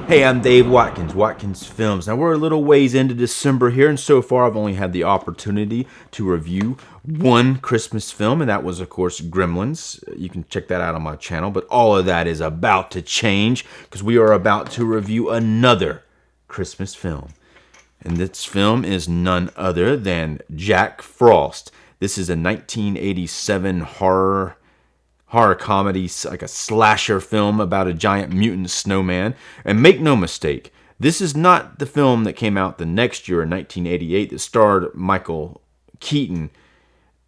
Hey, I'm Dave Watkins, Watkins Films. Now, we're a little ways into December here, and so far I've only had the opportunity to review one Christmas film, and that was, of course, Gremlins. You can check that out on my channel, but all of that is about to change because we are about to review another Christmas film. And this film is none other than Jack Frost. This is a 1987 horror comedy, like a slasher film about a giant mutant snowman. And make no mistake, this is not the film that came out the next year in 1988 that starred Michael Keaton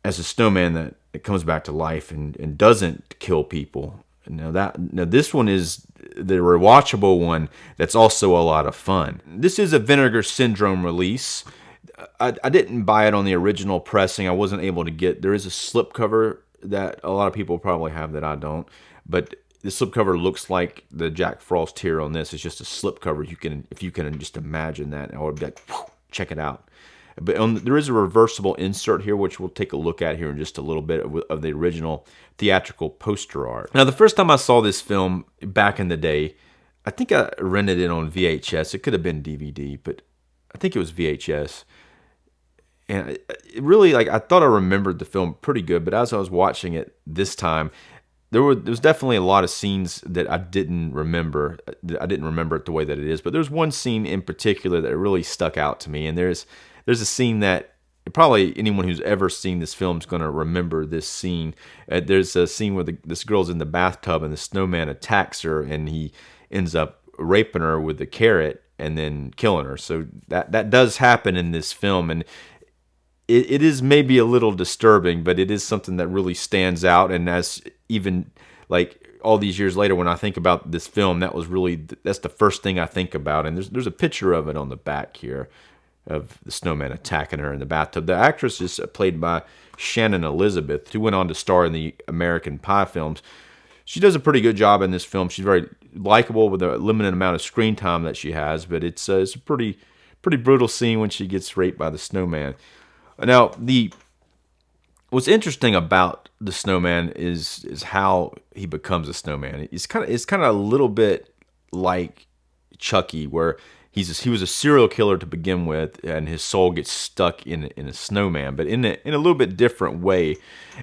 as a snowman that comes back to life and doesn't kill people. Now this one is the rewatchable one that's also a lot of fun. This is a Vinegar Syndrome release. I didn't buy it on the original pressing. I wasn't able to get. There is a slipcover that a lot of people probably have that I don't. But the slipcover looks like the Jack Frost here on this. It's just a slipcover. If you can just imagine that, I would be like, check it out. But there is a reversible insert here, which we'll take a look at here in just a little bit of the original theatrical poster art. Now, the first time I saw this film back in the day, I think I rented it on VHS. It could have been DVD, but I think it was VHS. And it really, like, I thought I remembered the film pretty good, but as I was watching it this time, there was definitely a lot of scenes that I didn't remember. I didn't remember it the way that it is, but there's one scene in particular that really stuck out to me, and there's a scene that probably anyone who's ever seen this film is going to remember this scene. There's a scene where this girl's in the bathtub and the snowman attacks her, and he ends up raping her with the carrot and then killing her. So that does happen in this film, and it is maybe a little disturbing, but it is something that really stands out. And as even like all these years later, when I think about this film, that's the first thing I think about. And there's a picture of it on the back here of the snowman attacking her in the bathtub. The actress is played by Shannon Elizabeth, who went on to star in the American Pie films. She does a pretty good job in this film. She's very likable with the limited amount of screen time that she has, but it's a pretty brutal scene when she gets raped by the snowman. Now, what's interesting about the snowman is how he becomes a snowman. It's kind of a little bit like Chucky, where he was a serial killer to begin with, and his soul gets stuck in a snowman, but in a little bit different way.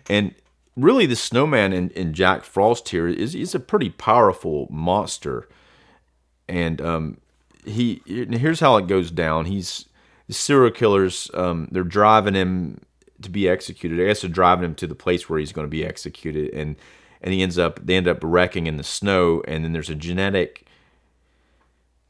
And really, the snowman in Jack Frost here is a pretty powerful monster. And here's how it goes down. The serial killers, they're driving him to be executed. I guess they're driving him to the place where he's going to be executed, and they end up wrecking in the snow. And then there's a genetic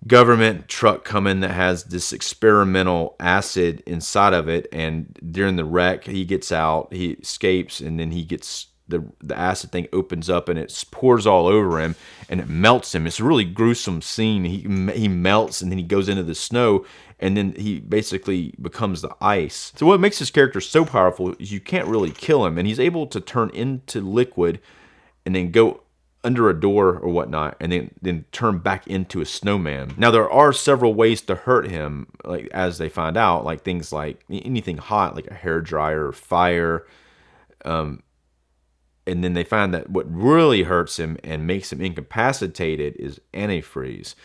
government truck coming that has this experimental acid inside of it. And during the wreck, he gets out, he escapes, and then he gets the acid thing opens up and it pours all over him and it melts him. It's a really gruesome scene. He melts and then he goes into the snow and then he basically becomes the ice. So what makes this character so powerful is you can't really kill him, and he's able to turn into liquid and then go under a door or whatnot and then turn back into a snowman. Now, there are several ways to hurt him, like as they find out, like things like anything hot, like a hairdryer or fire. And then they find that what really hurts him and makes him incapacitated is antifreeze.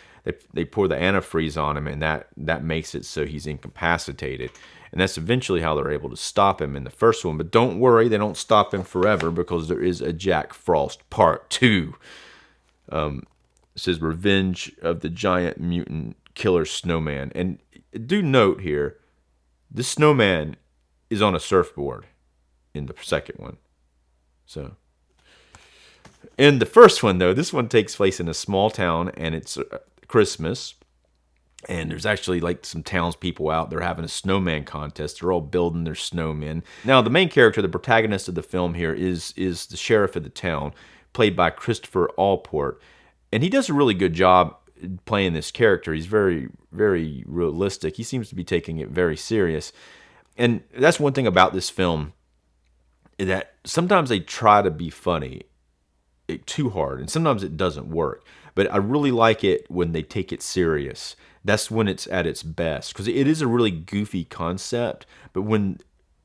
They pour the antifreeze on him, and that makes it so he's incapacitated. And that's eventually how they're able to stop him in the first one. But don't worry, they don't stop him forever, because there is a Jack Frost Part 2. It says Revenge of the Giant Mutant Killer Snowman. And do note here, this snowman is on a surfboard in the second one. So, in the first one, though, this one takes place in a small town, and it's Christmas, and there's actually like some townspeople out there having a snowman contest. They're all building their snowmen. Now, the main character, the protagonist of the film here, is the sheriff of the town, played by Christopher Allport, and he does a really good job playing this character. He's very, very realistic. He seems to be taking it very serious, and that's one thing about this film, that sometimes they try to be funny too hard, and sometimes it doesn't work. But I really like it when they take it serious. That's when it's at its best, because it is a really goofy concept. But when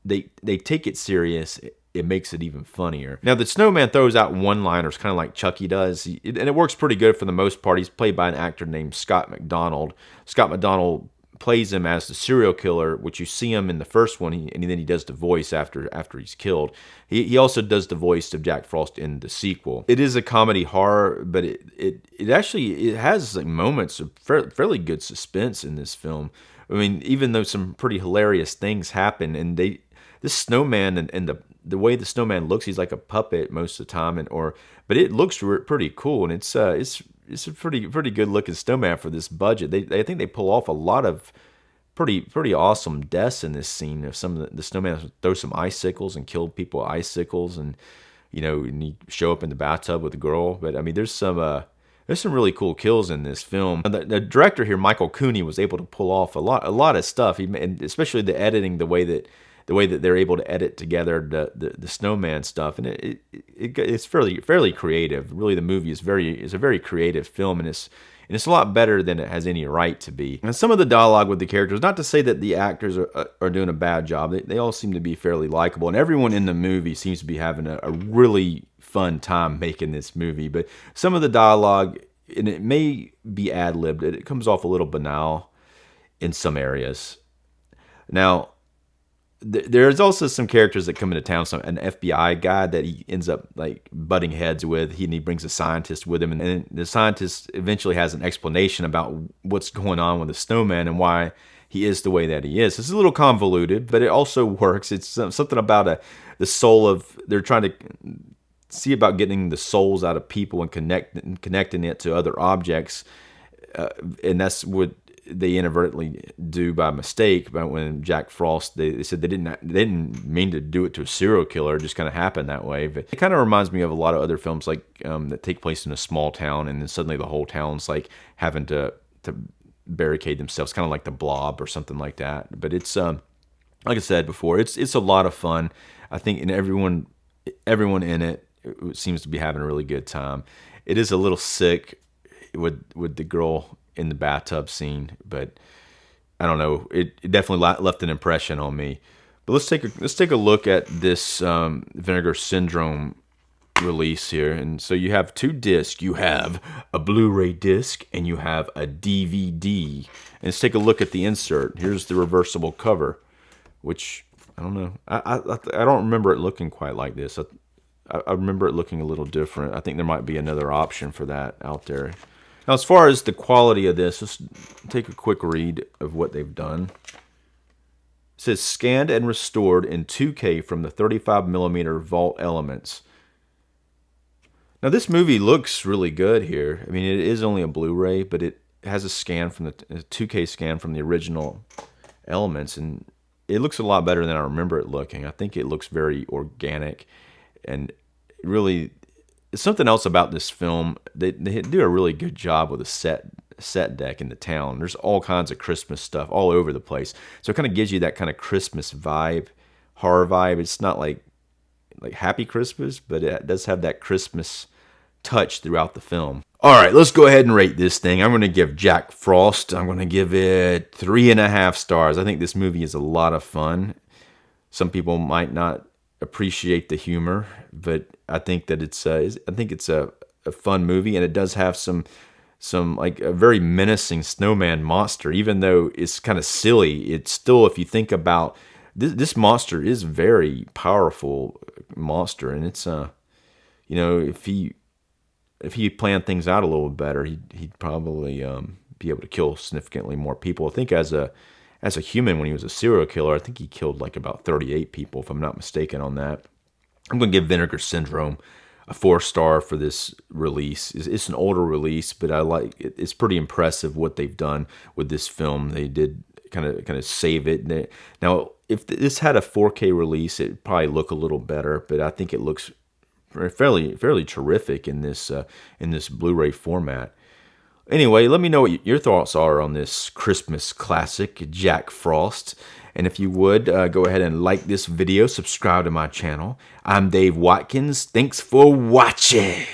they take it serious, it makes it even funnier. Now, the Snowman throws out one-liners kind of like Chucky does, and it works pretty good for the most part. He's played by an actor named Scott MacDonald. Scott MacDonald plays him as the serial killer, which you see him in the first one, and then he does the voice after he's killed. He also does the voice of Jack Frost in the sequel. It is a comedy horror, but it actually has like moments of fairly good suspense in this film. I mean, even though some pretty hilarious things happen, and this snowman and the way the snowman looks, he's like a puppet most of the time, but it looks pretty cool, and it's a pretty good looking snowman for this budget. I think they pull off a lot of pretty awesome deaths in this scene. If some of the snowman throw some icicles and kill people with icicles, and and you show up in the bathtub with a girl. But I mean, there's some really cool kills in this film. The director here, Michael Cooney, was able to pull off a lot of stuff, and especially the editing, the way that they're able to edit together the snowman stuff, and it's fairly creative. Really, the movie is a very creative film, and it's a lot better than it has any right to be. And some of the dialogue with the characters, not to say that the actors are doing a bad job, they all seem to be fairly likable, and everyone in the movie seems to be having a really fun time making this movie. But some of the dialogue, and it may be ad-libbed, it comes off a little banal in some areas. Now, there's also some characters that come into town. An FBI guy that he ends up like butting heads with. He brings a scientist with him, and the scientist eventually has an explanation about what's going on with the snowman and why he is the way that he is. It's a little convoluted, but it also works. It's something about the soul of. They're trying to see about getting the souls out of people and connecting it to other objects, and that's what they inadvertently do by mistake. But when Jack Frost, they said they didn't mean to do it to a serial killer. It just kind of happened that way. But it kind of reminds me of a lot of other films like that take place in a small town, and then suddenly the whole town's like having to barricade themselves, kind of like The Blob or something like that. But it's like I said before, it's a lot of fun. I think, and everyone in it seems to be having a really good time. It is a little sick with the girl in the bathtub scene, but I don't know. It definitely left an impression on me. But let's take a look at this Vinegar Syndrome release here. And so you have two discs. You have a Blu-ray disc and you have a DVD. And let's take a look at the insert. Here's the reversible cover, which I don't know. I don't remember it looking quite like this. I remember it looking a little different. I think there might be another option for that out there. Now, as far as the quality of this, let's take a quick read of what they've done. It says, scanned and restored in 2K from the 35mm vault elements. Now, this movie looks really good here. I mean, it is only a Blu-ray, but it has a 2K scan from the original elements, and it looks a lot better than I remember it looking. I think it looks very organic, and really, something else about this film, they do a really good job with the set deck in the town. There's all kinds of Christmas stuff all over the place, so it kind of gives you that kind of Christmas vibe, horror vibe. It's not like Happy Christmas, but it does have that Christmas touch throughout the film. All right, let's go ahead and rate this thing. I'm going to give Jack Frost, I'm going to give it 3.5 stars. I think this movie is a lot of fun. Some people might not appreciate the humor, but I think that it's a fun movie, and it does have some like a very menacing snowman monster. Even though it's kind of silly, it's still, if you think about this monster is a very powerful monster, and it's if he planned things out a little better, he'd probably be able to kill significantly more people. I think as a human, when he was a serial killer, I think he killed like about 38 people, if I'm not mistaken on that. I'm going to give Vinegar Syndrome a 4-star for this release. It's an older release, but I like it. It's pretty impressive what they've done with this film. They did kind of save it. Now, if this had a 4K release, it'd probably look a little better, but I think it looks fairly terrific in this Blu-ray format. Anyway, let me know what your thoughts are on this Christmas classic, Jack Frost. And if you would, go ahead and like this video, subscribe to my channel. I'm Dave Watkins. Thanks for watching.